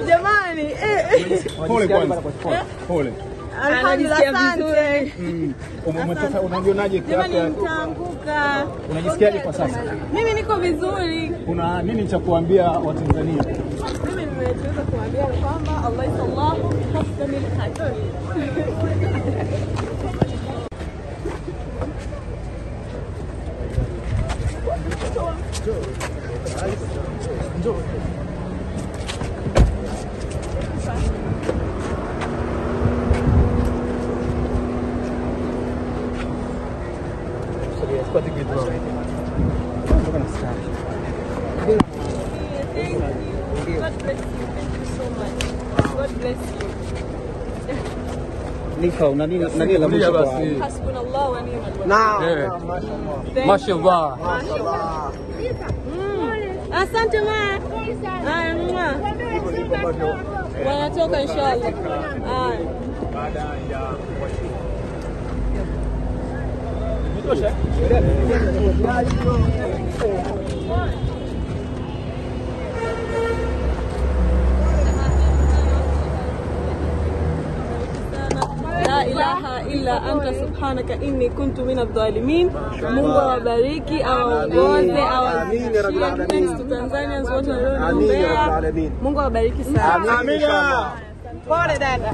Jamani, pole kwanza. Pole. Alhamdulillah, asante. Unajionaje kwa Jamani, nitaanguka. Unajisikiaje kwa sasa? Mimi niko vizuri. Kuna nini cha kuambia Watanzania? Mimi nimeweza kuambia kwamba Allah sallahu hasbunil hakim. Quite a good one. We're going to start. Thank you. God bless you. Thank you so much. God bless you. Nico, nani la mwisho kwa Hasbunallah wa ni'mal wakeel. Naam. Mashallah. Mashallah. Asante ma. Wanatoka inshallah. baada ya La ilaha illa anta subhanaka inni kuntu minadh dhalimin. Mungu awabariki, awaongoze, awazidishie. Thanks to Tanzanians wote walioniombea. Mungu awabariki sana. Amina. Pole dada.